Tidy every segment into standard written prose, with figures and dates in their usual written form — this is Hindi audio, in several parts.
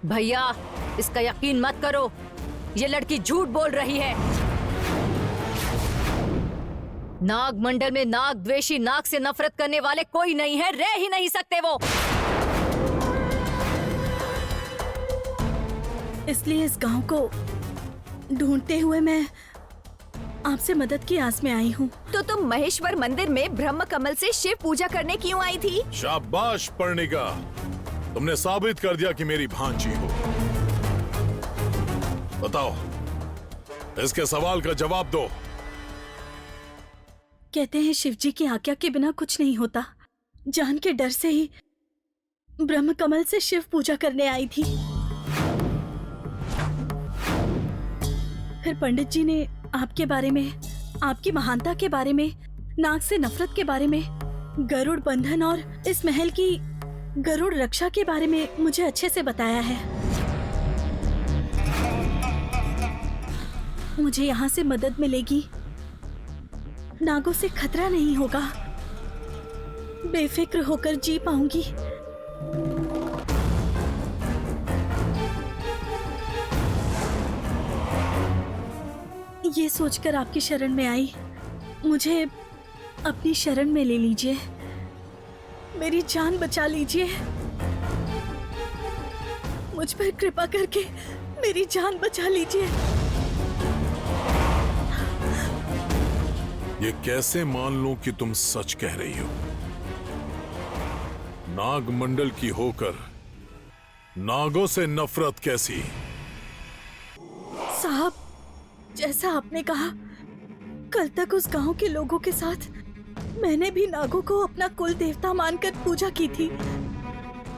भैया, इसका यकीन मत करो, ये लड़की झूठ बोल रही है। नाग मंडल में नाग द्वेषी, नाग से नफरत करने वाले कोई नहीं है, रह ही नहीं सकते वो। इसलिए इस गांव को ढूंढते हुए मैं आपसे मदद की आस में आई हूँ। तो तुम महेश्वर मंदिर में ब्रह्म कमल से शिव पूजा करने क्यों आई थी? शाबाश पर्णिका, तुमने साबित कर दिया कि मेरी भांजी हो। बताओ, इसके सवाल का जवाब दो। कहते हैं शिवजी की आज्ञा के बिना कुछ नहीं होता। जान के डर से ही ब्रह्म कमल से शिव पूजा करने आई थी। फिर पंडित जी ने आपके बारे में, आपकी महानता के बारे में, नाग से नफरत के बारे में, गरुड़ बंधन और इस महल की गरुड़ रक्षा के बारे में मुझे अच्छे से बताया है। मुझे यहाँ से मदद मिलेगी, नागों से खतरा नहीं होगा, बेफिक्र होकर जी पाऊंगी। ये सोचकर आपकी शरण में आई, मुझे अपनी शरण में ले लीजिए, मेरी जान बचा लीजिए। मुझ पर कृपा करके मेरी जान बचा लीजिए। ये कैसे मान लूं कि तुम सच कह रही हो? नाग मंडल की होकर नागों से नफरत कैसी? साहब, जैसा आपने कहा, कल तक उस गांव के लोगों के साथ मैंने भी नागों को अपना कुल देवता मानकर पूजा की थी,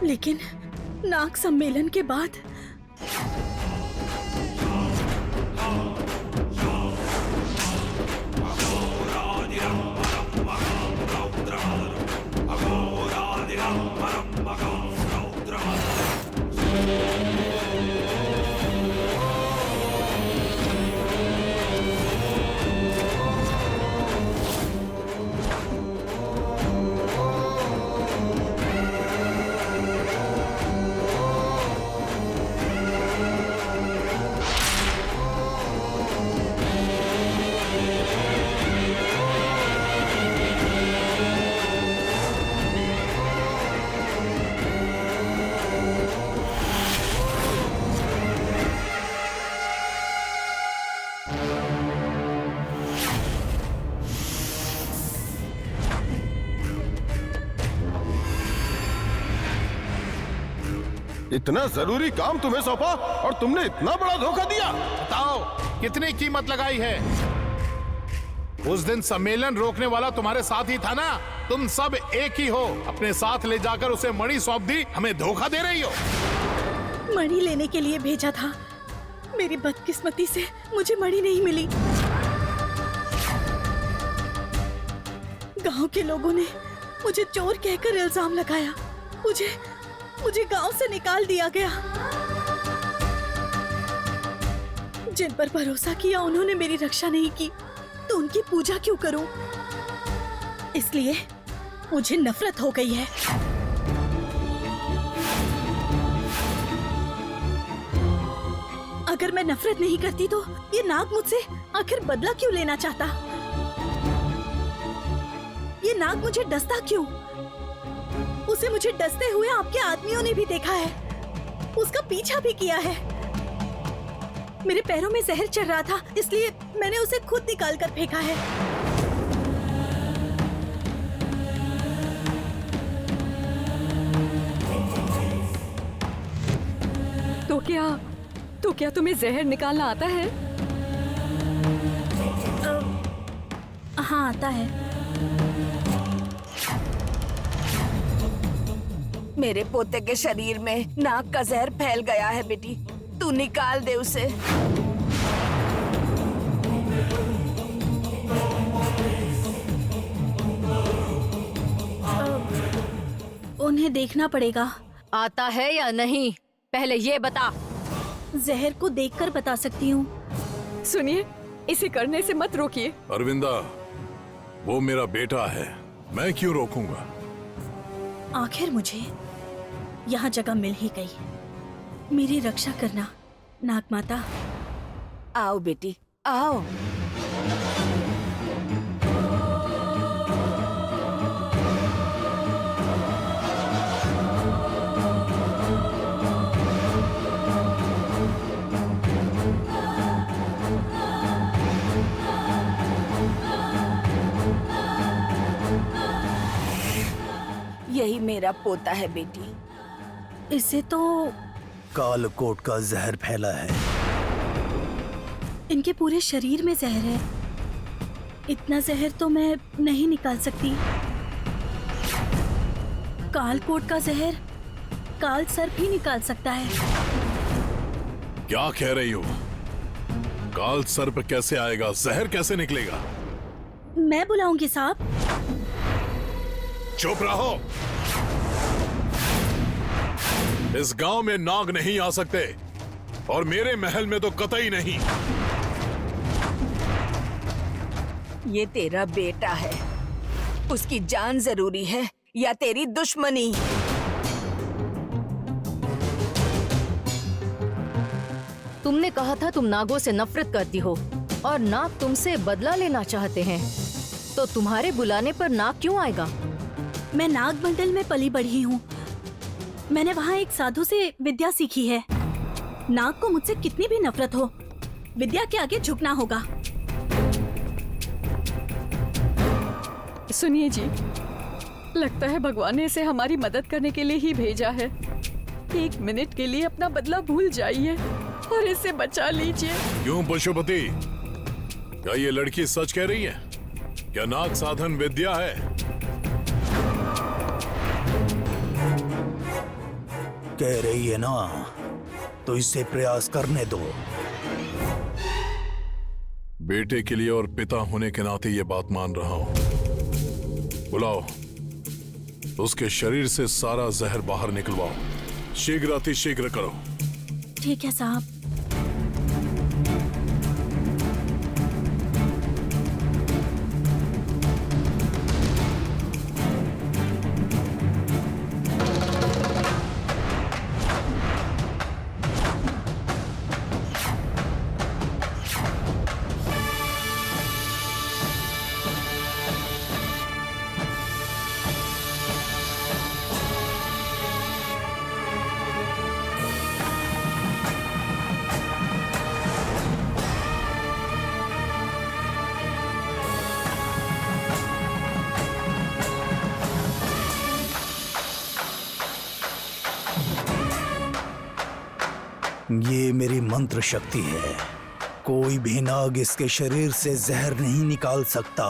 लेकिन नाग सम्मेलन के बाद इतना जरूरी काम तुम्हें सौंपा और तुमने इतना बड़ा धोखा दिया। बताओ, कितनी कीमत लगाई है? उस दिन सम्मेलन रोकने वाला तुम्हारे साथ ही था ना? तुम सब एक ही हो। अपने साथ ले जाकर उसे मणि सौंप दी, हमें धोखा दे रही हो। मणि लेने के लिए भेजा था, मेरी बदकिस्मती से मुझे मणि नहीं मिली। गांव के लोगों ने मुझे चोर कहकर इल्जाम लगाया, मुझे गांव से निकाल दिया गया। जिन पर भरोसा किया उन्होंने मेरी रक्षा नहीं की, तो उनकी पूजा क्यों करूं? इसलिए मुझे नफरत हो गई है। अगर मैं नफरत नहीं करती तो ये नाग मुझसे आखिर बदला क्यों लेना चाहता? ये नाग मुझे डसता क्यों? उसे मुझे डसते हुए आपके आदमियों ने भी देखा है, उसका पीछा भी किया है। मेरे पैरों में जहर चढ़ रहा था, इसलिए मैंने उसे खुद निकाल कर फेंका है। तो क्या तुम्हें जहर निकालना आता है? हाँ, आता है। मेरे पोते के शरीर में नाग का जहर फैल गया है बेटी, तू निकाल दे उसे। उन्हें देखना पड़ेगा। आता है या नहीं, पहले ये बता। जहर को देखकर बता सकती हूँ। सुनिए, इसे करने से मत रोकिए। अरविंदा, वो मेरा बेटा है, मैं क्यों रोकूंगा? आखिर मुझे यहाँ जगह मिल ही गई। मेरी रक्षा करना नाग माता। आओ बेटी आओ। यही मेरा पोता है बेटी। इसे तो कालकोट का जहर फैला है। इनके पूरे शरीर में जहर है। इतना जहर तो मैं नहीं निकाल सकती। कालकोट का जहर काल सर्प ही निकाल सकता है। क्या कह रही हो? काल सर्प कैसे आएगा? जहर कैसे निकलेगा? मैं बुलाऊंगी साहब। चुप रहो। इस गांव में नाग नहीं आ सकते और मेरे महल में तो कतई नहीं। ये तेरा बेटा है, उसकी जान जरूरी है या तेरी दुश्मनी? तुमने कहा था तुम नागों से नफरत करती हो और नाग तुमसे बदला लेना चाहते हैं, तो तुम्हारे बुलाने पर नाग क्यों आएगा? मैं नाग मंडल में पली बढ़ी हूँ। मैंने वहाँ एक साधु से विद्या सीखी है। नाग को मुझसे कितनी भी नफरत हो, विद्या के आगे झुकना होगा। सुनिए जी, लगता है भगवान ने इसे हमारी मदद करने के लिए ही भेजा है। 1 मिनट के लिए अपना बदला भूल जाइए और इसे बचा लीजिए। क्यों पशुपति, क्या ये लड़की सच कह रही है? क्या नाग साधन विद्या है? कह रही है ना, तो इसे प्रयास करने दो। बेटे के लिए और पिता होने के नाते ये बात मान रहा हूं। बुलाओ, उसके शरीर से सारा जहर बाहर निकलवाओ। शीघ्र अतिशीघ्र करो। ठीक है साहब। ये मेरी मंत्र शक्ति है। कोई भी नाग इसके शरीर से जहर नहीं निकाल सकता।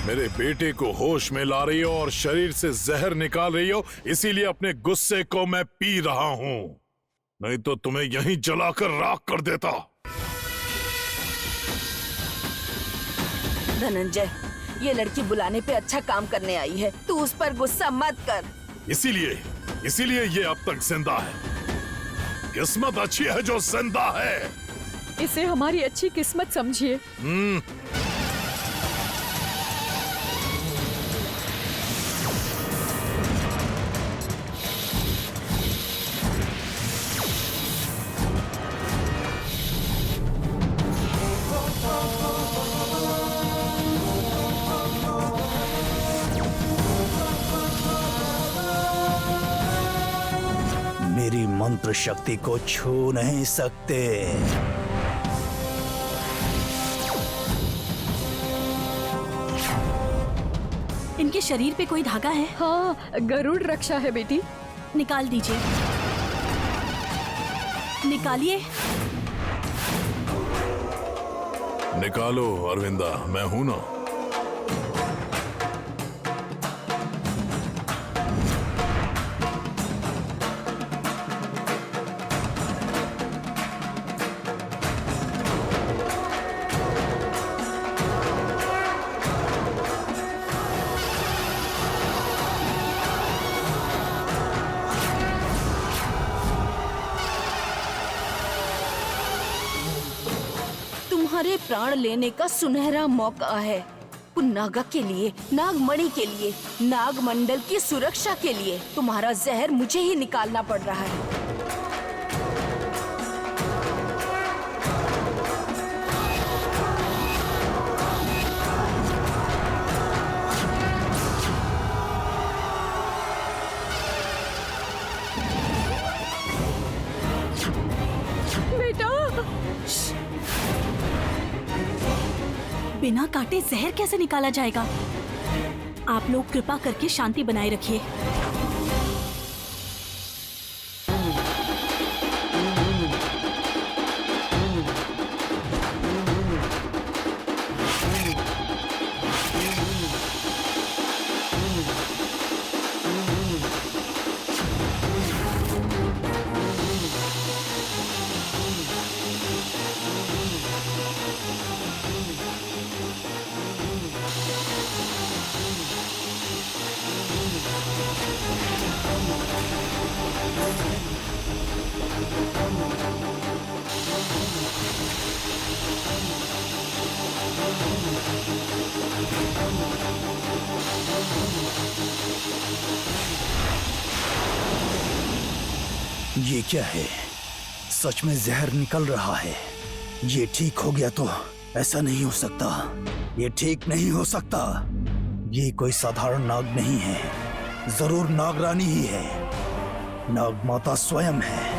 मेरे बेटे को होश में ला रही हो और शरीर से जहर निकाल रही हो, इसीलिए अपने गुस्से को मैं पी रहा हूं, नहीं तो तुम्हें यहीं जलाकर राख कर देता। धनंजय, ये लड़की बुलाने पे अच्छा काम करने आई है, तू उस पर गुस्सा मत कर। इसीलिए ये अब तक जिंदा है। किस्मत अच्छी है जो जिंदा है। इसे हमारी अच्छी किस्मत समझिए। मंत्र शक्ति को छू नहीं सकते। इनके शरीर पे कोई धागा है? हाँ, गरुड़ रक्षा है बेटी। निकाल दीजिए, निकालिए। निकालो अरविंदा, मैं हूं ना। तुम्हारे प्राण लेने का सुनहरा मौका है। पुन्नागा के लिए, नागमणि के लिए, नागमंडल की सुरक्षा के लिए तुम्हारा जहर मुझे ही निकालना पड़ रहा है। बेटा, बिना काटे जहर कैसे निकाला जाएगा? आप लोग कृपा करके शांति बनाए रखिए। ये क्या है? सच में जहर निकल रहा है। ये ठीक हो गया तो ऐसा नहीं हो सकता। ये ठीक नहीं हो सकता। ये कोई साधारण नाग नहीं है, जरूर नागरानी ही है। नाग माता स्वयं है।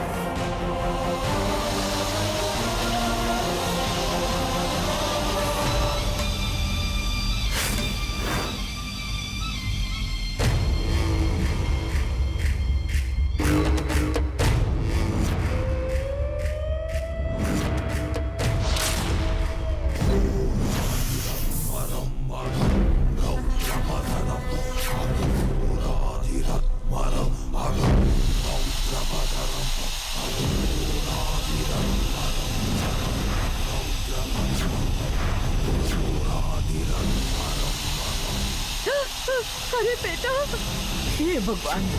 अरे बेटा, हे भगवान!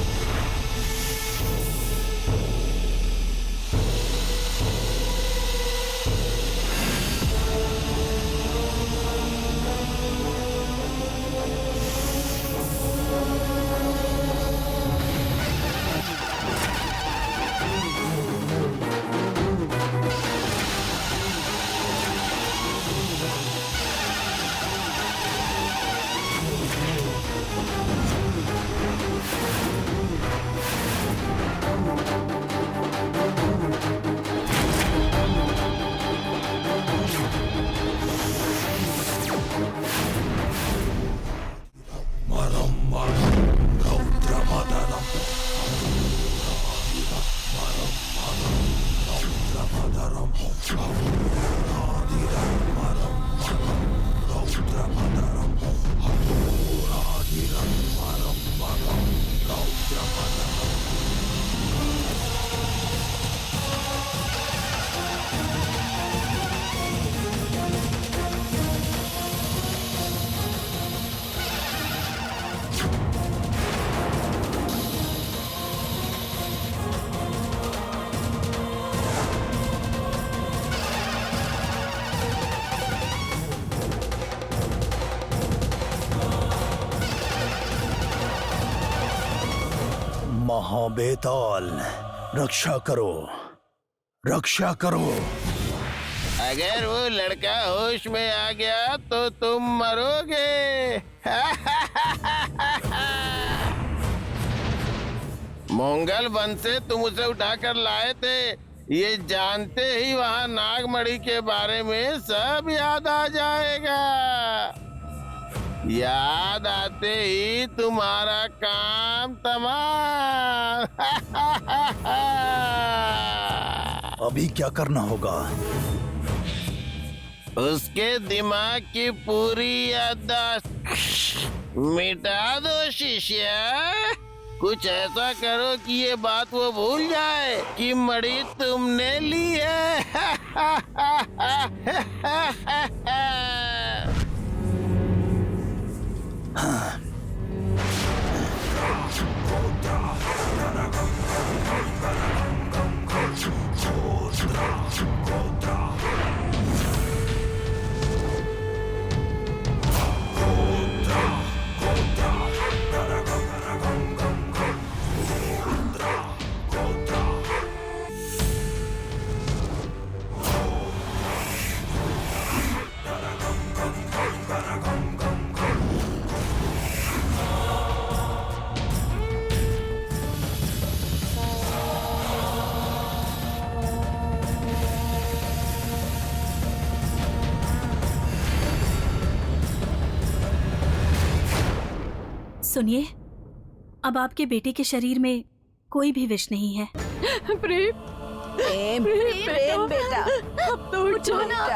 महाबेताल, रक्षा करो, रक्षा करो। अगर वो लड़का होश में आ गया तो तुम मरोगे। मंगल वन से तुम उसे उठाकर लाए थे, ये जानते ही वहाँ नागमणि के बारे में सब याद आ जाएगा। याद आते ही तुम्हारा काम तमाम। अभी क्या करना होगा? उसके दिमाग की पूरी याददाश्त मिटा दो शिष्य। कुछ ऐसा करो कि ये बात वो भूल जाए कि मणि तुमने ली है। सुनिए, अब आपके बेटे के शरीर में कोई भी विष नहीं है। प्रेम, प्रेम प्रेम बेटा, अब तो उठ जाओ ना।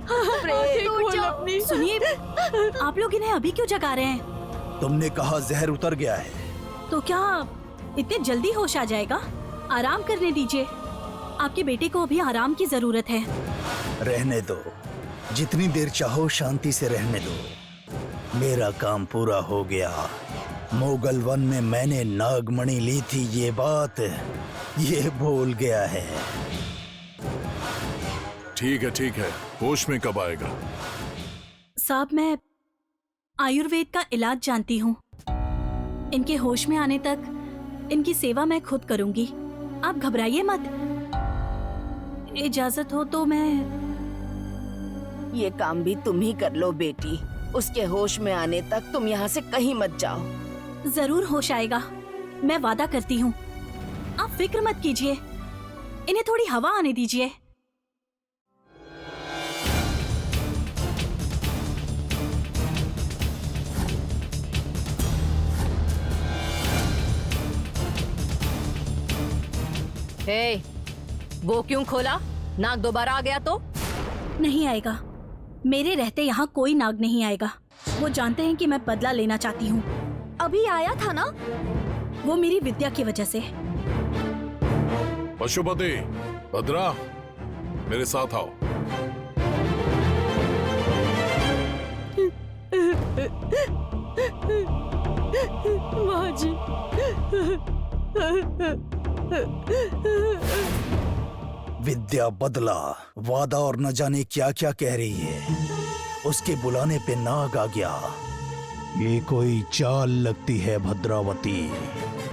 प्रेम खोल अपनी। सुनिए, आप लोग इन्हें अभी क्यों जगा रहे हैं? तुमने कहा जहर उतर गया है। तो क्या इतने जल्दी होश आ जाएगा? आराम करने दीजिए, आपके बेटे को अभी आराम की जरूरत है। रहने दो, जितनी देर चाहो शांति से रहने दो। मेरा काम पूरा हो गया। मोगल वन में मैंने नागमणि ली थी, ये बात ये भूल गया है। ठीक है, होश में कब आएगा? साहब, मैं आयुर्वेद का इलाज जानती हूँ। इनके होश में आने तक इनकी सेवा मैं खुद करूंगी। आप घबराइए मत। इजाजत हो तो मैं। ये काम भी तुम ही कर लो बेटी। उसके होश में आने तक तुम यहाँ से कहीं मत जाओ। जरूर होश आएगा, मैं वादा करती हूँ। आप फिक्र मत कीजिए, इन्हें थोड़ी हवा आने दीजिए। हे, वो क्यों खोला? नाग दोबारा आ गया तो? नहीं आएगा, मेरे रहते यहाँ कोई नाग नहीं आएगा। वो जानते हैं कि मैं बदला लेना चाहती हूँ। अभी आया था ना, वो मेरी विद्या की वजह से। पशुपति, भद्रा, मेरे साथ आओ। माँ जी। विद्या बदला, वादा और न जाने क्या क्या कह रही है। उसके बुलाने पे नाग आ गया। ये कोई चाल लगती है भद्रावती।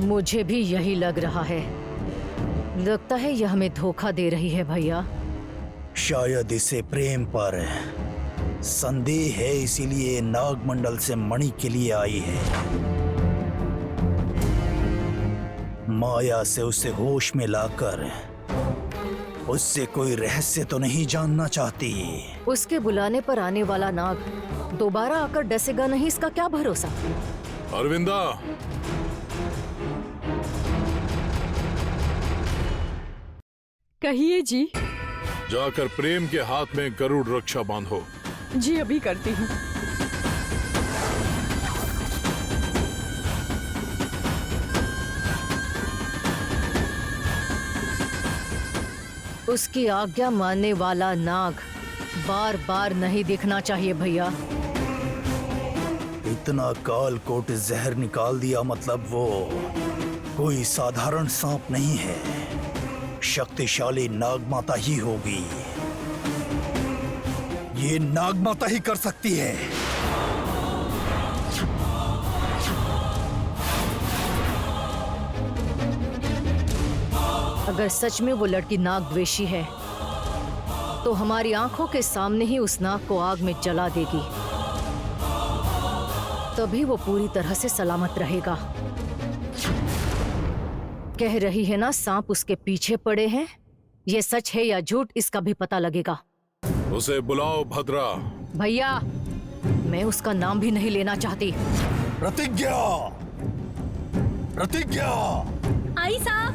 मुझे भी यही लग रहा है। लगता है यह हमें धोखा दे रही है भैया। शायद इसे प्रेम पर संदेह है, इसीलिए नागमंडल से मणि के लिए आई है। माया से उसे होश में लाकर उससे कोई रहस्य तो नहीं जानना चाहती। उसके बुलाने पर आने वाला नाग दोबारा आकर डसेगा नहीं, इसका क्या भरोसा? अरविंदा, कहिए जी। जाकर प्रेम के हाथ में गरुड़ रक्षा बांधो। जी अभी करती हूँ। उसकी आज्ञा मानने वाला नाग बार बार नहीं दिखना चाहिए भैया। इतना काल कोट जहर निकाल दिया, मतलब वो कोई साधारण सांप नहीं है, शक्तिशाली नागमाता ही होगी। ये नागमाता ही कर सकती है। अगर सच में वो लड़की नागद्वेषी है तो हमारी आंखों के सामने ही उस नाग को आग में जला देगी, तभी वो पूरी तरह से सलामत रहेगा। कह रही है ना सांप उसके पीछे पड़े हैं। ये सच है या झूठ इसका भी पता लगेगा। उसे बुलाओ भद्रा। भैया, मैं उसका नाम भी नहीं लेना चाहती। प्रतिज्ञा, प्रतिज्ञा। आई साहब।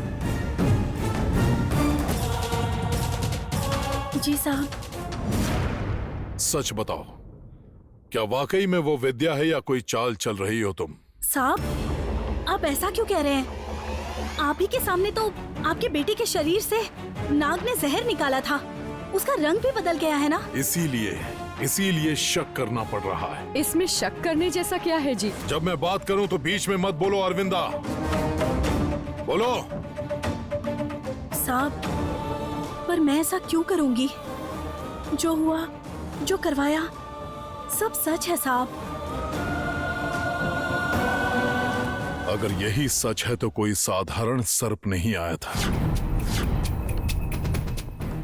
जी साहब। सच बताओ, क्या वाकई में वो विद्या है या कोई चाल चल रही हो तुम? साहब, आप ऐसा क्यों कह रहे हैं? आप ही के सामने तो आपके बेटे के शरीर से नाग ने जहर निकाला था। उसका रंग भी बदल गया है ना। इसीलिए शक करना पड़ रहा है। इसमें शक करने जैसा क्या है जी? जब मैं बात करूं तो बीच में मत बोलो अरविंदा। बोलो। साहब, पर मैं ऐसा क्यों करूंगी? जो हुआ, जो करवाया, सब सच है साहब। अगर यही सच है तो कोई साधारण सर्प नहीं आया था।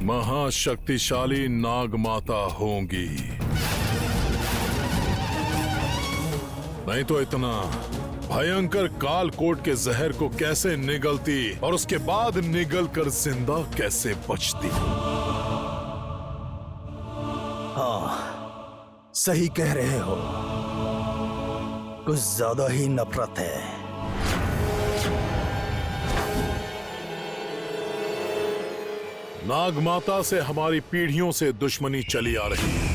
महाशक्तिशाली नाग माता होंगी। नहीं तो इतना भयंकर कालकोट के जहर को कैसे निगलती और उसके बाद निगल कर जिंदा कैसे बचती? हाँ, सही कह रहे हो। कुछ ज्यादा ही नफरत है। नाग माता से हमारी पीढ़ियों से दुश्मनी चली आ रही है।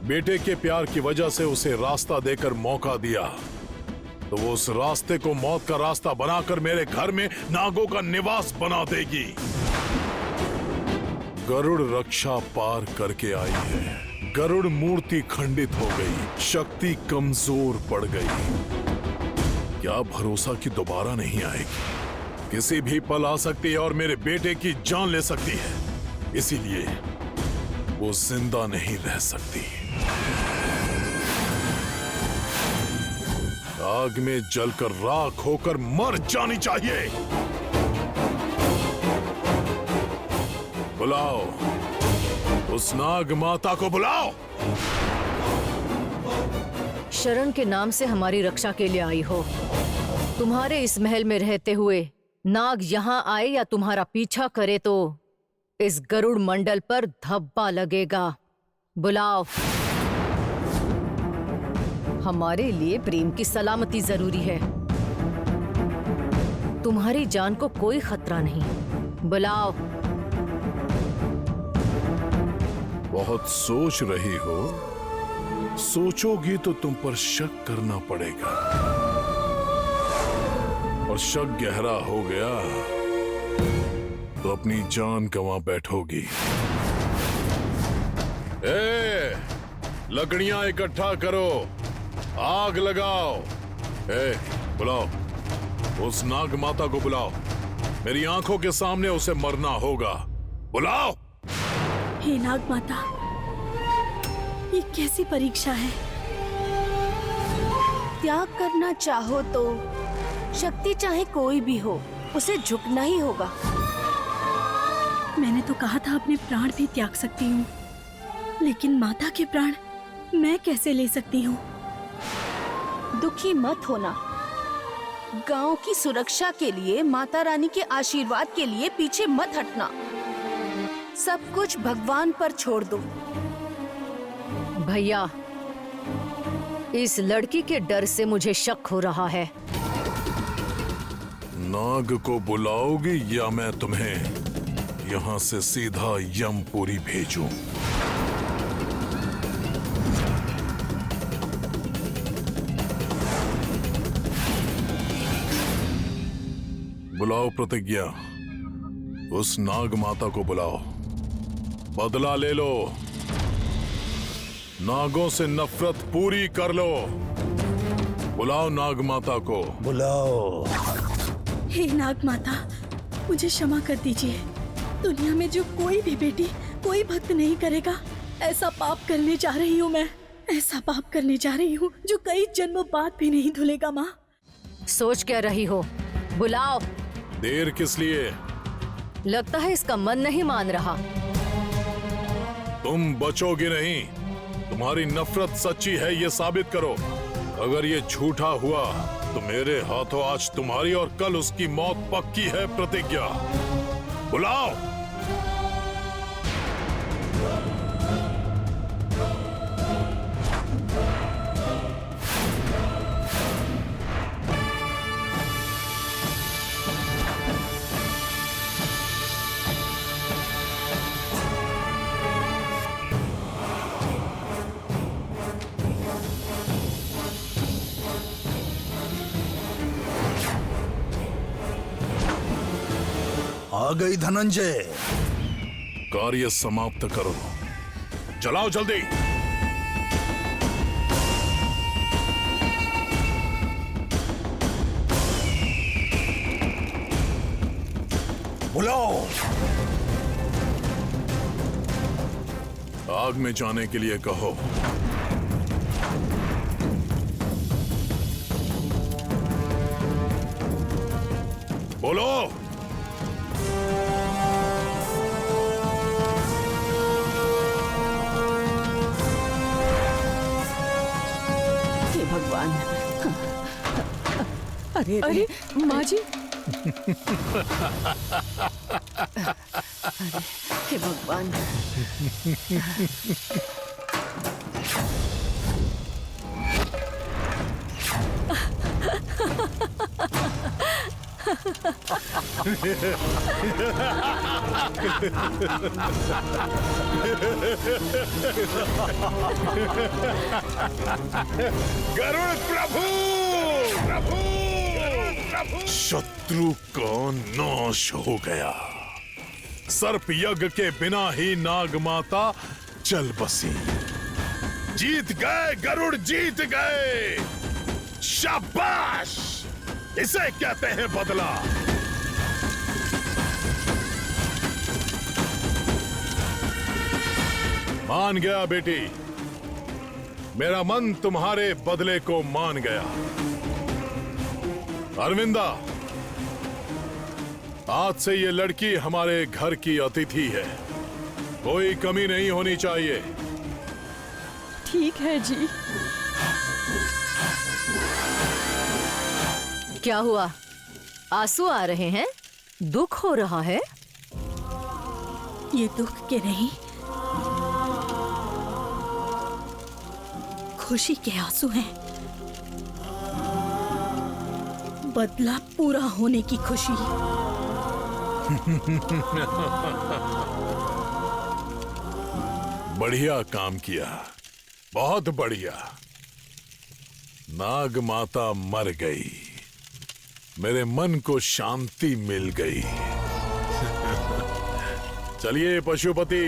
बेटे के प्यार की वजह से उसे रास्ता देकर मौका दिया, तो वो उस रास्ते को मौत का रास्ता बनाकर मेरे घर में नागों का निवास बना देगी। गरुड़ रक्षा पार करके आई है। गरुड़ मूर्ति खंडित हो गई, शक्ति कमजोर पड़ गई। क्या भरोसा कि दोबारा नहीं आएगी? किसी भी पल आ सकती है और मेरे बेटे की जान ले सकती है। इसीलिए वो जिंदा नहीं रह सकती। आग में जलकर राख होकर मर जानी चाहिए। बुलाओ, उस नाग माता को बुलाओ। शरण के नाम से हमारी रक्षा के लिए आई हो। तुम्हारे इस महल में रहते हुए नाग यहाँ आए या तुम्हारा पीछा करे तो इस गरुड़ मंडल पर धब्बा लगेगा। बुलाओ। हमारे लिए प्रेम की सलामती जरूरी है। तुम्हारी जान को कोई खतरा नहीं। बुलाओ। बहुत सोच रही हो। सोचोगी तो तुम पर शक करना पड़ेगा, और शक गहरा हो गया तो अपनी जान गंवा बैठोगी। लकड़ियां इकट्ठा करो, आग लगाओ। बुलाओ, उस नाग माता को बुलाओ। मेरी आंखों के सामने उसे मरना होगा। बुलाओ। हे नाग माता, ये कैसी परीक्षा है? त्याग करना चाहो तो शक्ति चाहे कोई भी हो, उसे झुकना ही होगा। मैंने तो कहा था अपने प्राण भी त्याग सकती हूँ, लेकिन माता के प्राण मैं कैसे ले सकती हूँ? दुखी मत होना। गांव की सुरक्षा के लिए, माता रानी के आशीर्वाद के लिए पीछे मत हटना। सब कुछ भगवान पर छोड़ दो। भैया, इस लड़की के डर से मुझे शक हो रहा है। नाग को बुलाओगी या मैं तुम्हें यहाँ से सीधा यमपुरी भेजूं? बुलाओ प्रतिज्ञा, उस नाग माता को बुलाओ। बदला ले लो, नागों से नफरत पूरी कर लो। बुलाओ नाग माता को। बुलाओ। हे नाग माता, मुझे क्षमा कर दीजिए। दुनिया में जो कोई भी बेटी, कोई भक्त नहीं करेगा, ऐसा पाप करने जा रही हूँ मैं। ऐसा पाप करने जा रही हूँ जो कई जन्मों बाद भी नहीं धुलेगा। माँ, सोच क्या रही हो? बुलाओ। देर किस लिए? लगता है इसका मन नहीं मान रहा। तुम बचोगे नहीं। तुम्हारी नफरत सच्ची है, ये साबित करो। अगर ये झूठा हुआ तो मेरे हाथों आज तुम्हारी और कल उसकी मौत पक्की है प्रतिज्ञा। बुलाओ। आ गई धनंजय। कार्य समाप्त करो। चलाओ जल्दी। बुलाओ। आग में जाने के लिए कहो। बोलो। हे भगवान। अरे अरे माँ जी। हे भगवान। गरुड़ प्रभु, प्रभु, प्रभु। शत्रु का नाश हो गया। सर्प यज्ञ के बिना ही नाग माता चल बसी। जीत गए गरुड़, जीत गए। शाबाश, इसे कहते हैं बदला। मान गया बेटी, मेरा मन तुम्हारे बदले को मान गया। अरविंदा, आज से ये लड़की हमारे घर की अतिथि है। कोई कमी नहीं होनी चाहिए। ठीक है जी। क्या हुआ? आंसू आ रहे हैं? दुख हो रहा है? ये दुख के नहीं, खुशी के आंसू हैं। बदला पूरा होने की खुशी। बढ़िया काम किया, बहुत बढ़िया। नाग माता मर गई, मेरे मन को शांति मिल गई। चलिए पशुपति।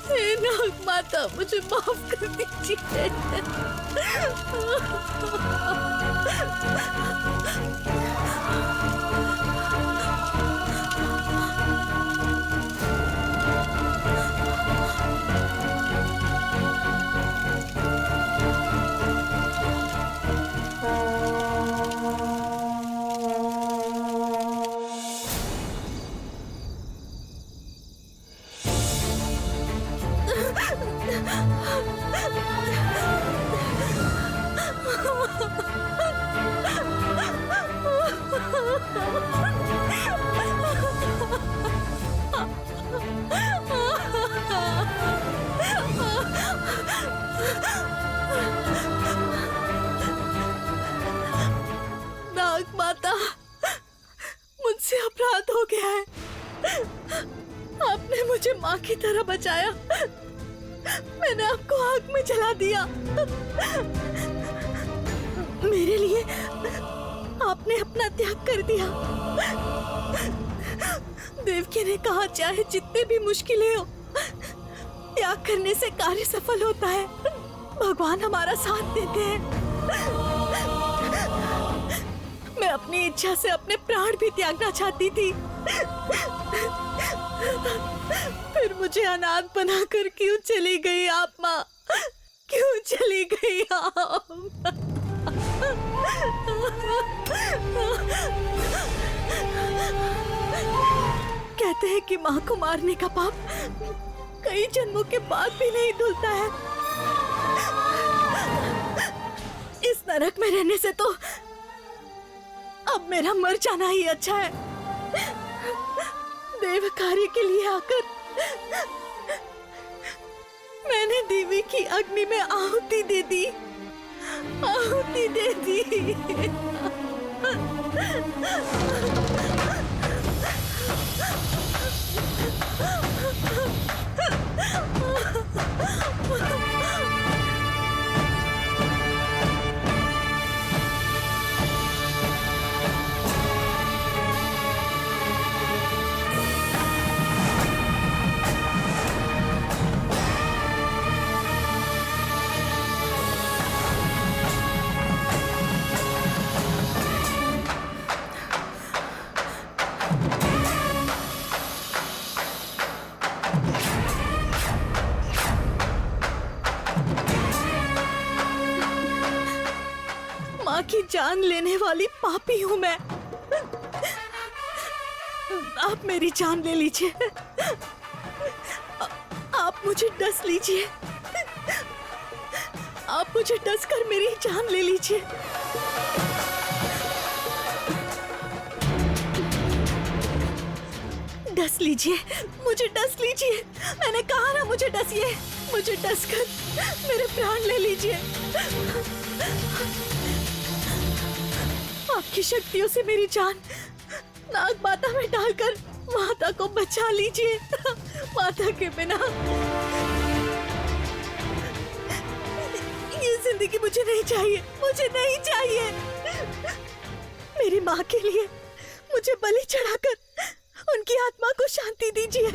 हे नाग माता, मुझे माफ कर दीजिए। नाग माता, मुझसे अपराध हो गया है। आपने मुझे माँ की तरह बचाया, मैंने आपको आग में जला दिया। मेरे लिए आपने अपना त्याग कर दिया। देवकी ने कहा चाहे जितने भी मुश्किलें हो, त्याग करने से कार्य सफल होता है। भगवान हमारा साथ देते हैं। मैं अपनी इच्छा से अपने प्राण भी त्यागना चाहती थी, फिर मुझे अनाथ बनाकर क्यों चली गई आप माँ? क्यों चली गई आप? कहते हैं कि माँ को मारने का पाप कई जन्मों के बाद भी नहीं धुलता है। इस नरक में रहने से तो अब मेरा मर जाना ही अच्छा है। देव कार्य के लिए आकर मैंने देवी की अग्नि में आहुति दे दी, आहुति दे दी। माँ की जान लेने वाली पापी हूँ मैं। आप मेरी जान ले लीजिए, आप मुझे डस लीजिए, आप मुझे डस कर मेरी जान ले लीजिए। डस लीजिए, मुझे डस लीजिए। मैंने कहा ना मुझे डसिए, मुझे डस कर मेरे प्राण ले लीजिए। आपकी शक्तियों से मेरी जान नाग माता में डालकर माता को बचा लीजिए। माता के बिना ये जिंदगी मुझे नहीं चाहिए, मुझे नहीं चाहिए। मेरी माँ के लिए मुझे बलि चढ़ाकर उनकी आत्मा को शांति दीजिए।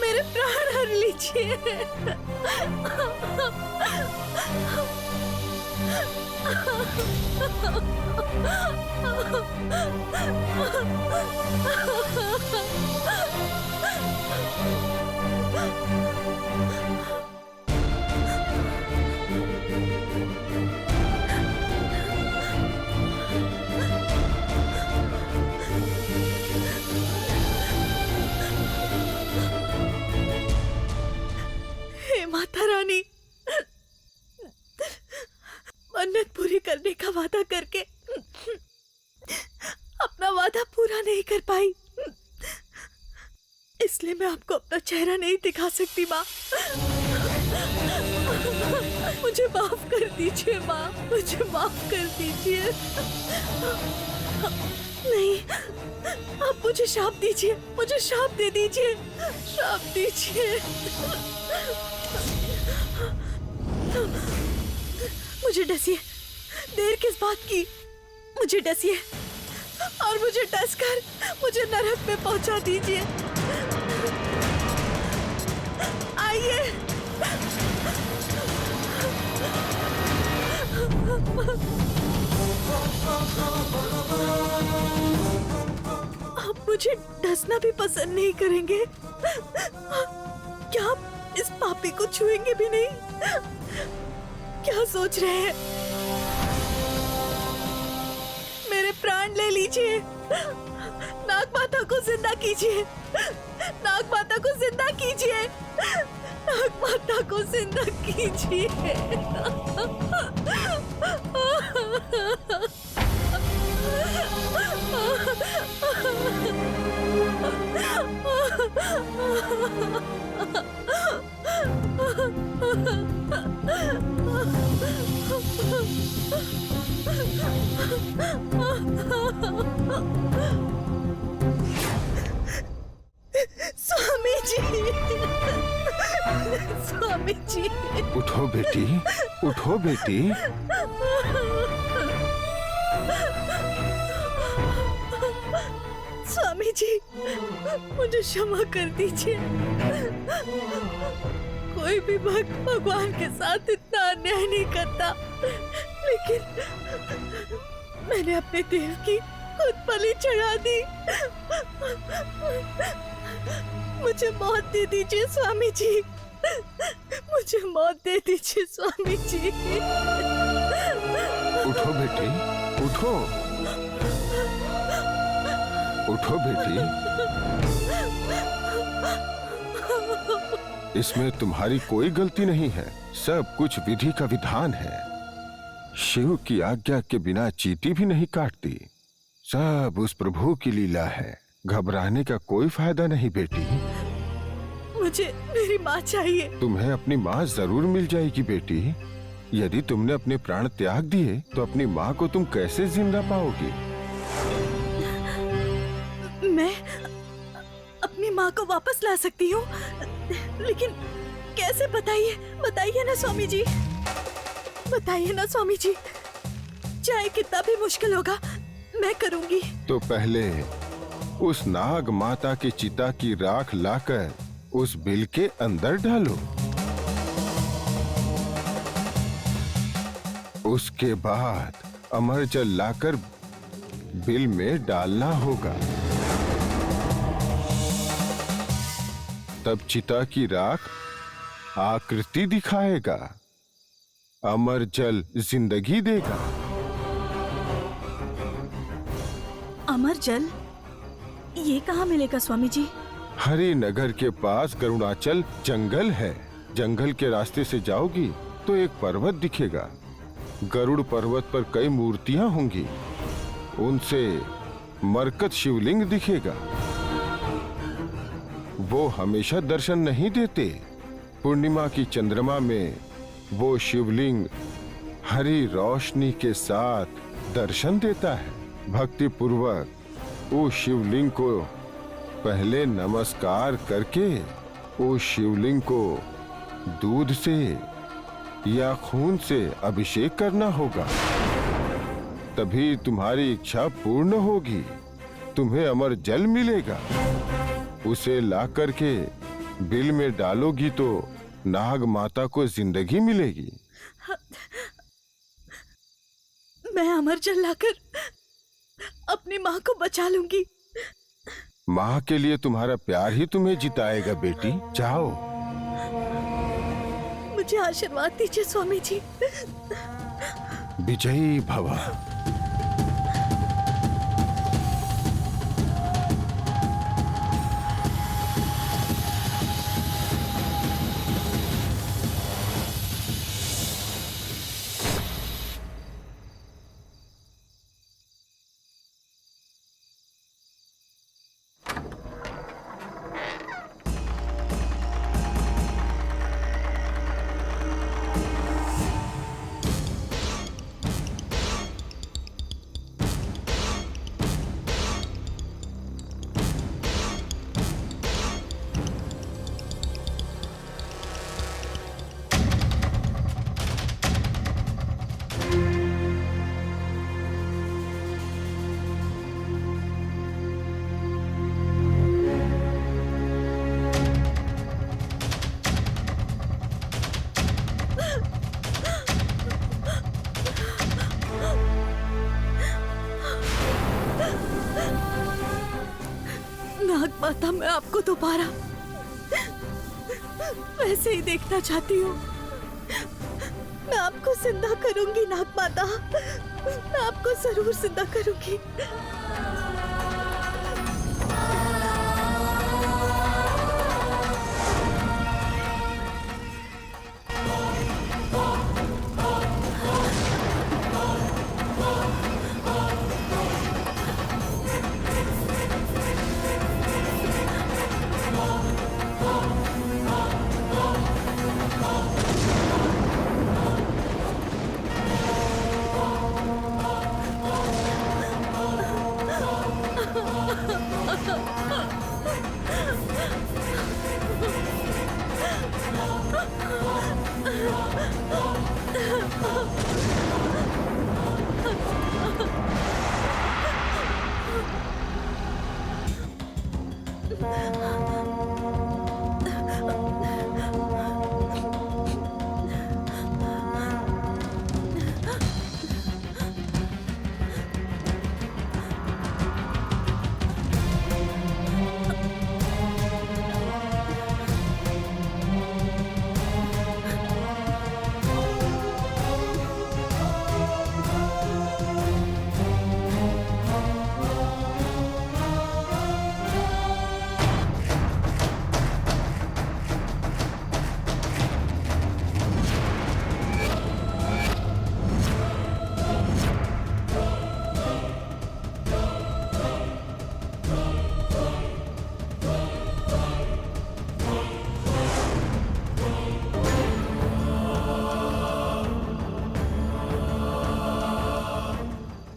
मेरे प्राण हर लीजिए। हे माता रानी, मन्नत पूरी करने का वादा करके अपना वादा पूरा नहीं कर पाई, इसलिए मैं आपको अपना चेहरा नहीं दिखा सकती। माँ, मुझे माफ कर दीजिए। माँ, मुझे माफ कर दीजिए। नहीं, आप मुझे श्राप दीजिए, मुझे श्राप दे दीजिए, श्राप दीजिए। मुझे डसिए, देर किस बात की? मुझे डसिए और मुझे डसकर मुझे नरक में पहुंचा दीजिए। आइए। आप मुझे डसना भी पसंद नहीं करेंगे? क्या आप इस पापी को छुएंगे भी नहीं? क्या सोच रहे हैं? मेरे प्राण ले लीजिए। नाग माता को जिंदा कीजिए, नाग माता को जिंदा कीजिए, नाग माता को जिंदा कीजिए। स्वामी जी, स्वामी जी, उठो बेटी, उठो बेटी। जी, मुझे क्षमा कर दीजिए। कोई भी भक्त भगवान के साथ इतना अन्याय नहीं करता, लेकिन मैंने अपने देव की खुद बलि चढ़ा दी। मुझे मौत दे दीजिए स्वामी जी, मुझे मौत दे दीजिए स्वामी जी। उठो बेटी, उठो, उठो बेटी। इसमें तुम्हारी कोई गलती नहीं है, सब कुछ विधि का विधान है। शिव की आज्ञा के बिना चींटी भी नहीं काटती। सब उस प्रभु की लीला है, घबराने का कोई फायदा नहीं बेटी। मुझे मेरी माँ चाहिए। तुम्हें अपनी माँ जरूर मिल जाएगी बेटी। यदि तुमने अपने प्राण त्याग दिए तो अपनी माँ को तुम कैसे जिंदा पाओगी? मैं अपनी माँ को वापस ला सकती हूँ, लेकिन कैसे? बताइए, बताइए ना स्वामी जी, बताइए ना स्वामी जी। चाहे कितना भी मुश्किल होगा, मैं करूँगी। तो पहले उस नाग माता की चिता की राख लाकर उस बिल के अंदर डालो। उसके बाद अमर जल लाकर बिल में डालना होगा। तब चिता की राख आकृति दिखाएगा, अमर जल जिंदगी देगा। अमर जल ये कहाँ मिलेगा स्वामी जी? हरिनगर के पास गरुड़ाचल जंगल है। जंगल के रास्ते से जाओगी तो एक पर्वत दिखेगा। गरुड़ पर्वत पर कई मूर्तियां होंगी, उनसे मरकत शिवलिंग दिखेगा। वो हमेशा दर्शन नहीं देते। पूर्णिमा की चंद्रमा में वो शिवलिंग हरी रोशनी के साथ दर्शन देता है। भक्ति पूर्वक उस शिवलिंग को पहले नमस्कार करके उस शिवलिंग को दूध से या खून से अभिषेक करना होगा, तभी तुम्हारी इच्छा पूर्ण होगी। तुम्हें अमर जल मिलेगा। उसे ला करके बिल में डालोगी तो नाग माता को जिंदगी मिलेगी। मैं अमर जल लाकर अपनी माँ को बचा लूंगी। माँ के लिए तुम्हारा प्यार ही तुम्हें जिताएगा बेटी। जाओ। मुझे आशीर्वाद दीजिए स्वामी जी। विजयी भव। नाग माता, मैं आपको दोबारा वैसे ही देखना चाहती हूँ। मैं आपको जिंदा करूंगी नाग माता, मैं आपको जरूर जिंदा करूंगी।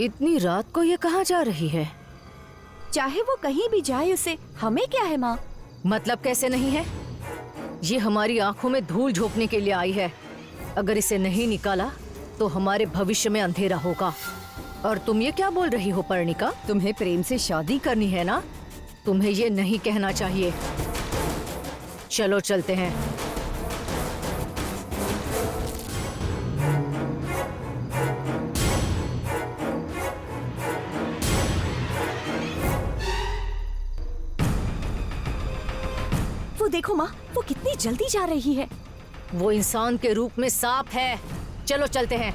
इतनी रात को ये कहाँ जा रही है? चाहे वो कहीं भी जाए, उसे हमें क्या है माँ? मतलब कैसे नहीं है? ये हमारी आंखों में धूल झोंकने के लिए आई है। अगर इसे नहीं निकाला तो हमारे भविष्य में अंधेरा होगा। और तुम ये क्या बोल रही हो पर्णिका? तुम्हें प्रेम से शादी करनी है ना? तुम्हें ये नहीं कहना चाहिए। चलो चलते हैं। वो देखो माँ, वो कितनी जल्दी जा रही है। वो इंसान के रूप में सांप है। चलो चलते हैं।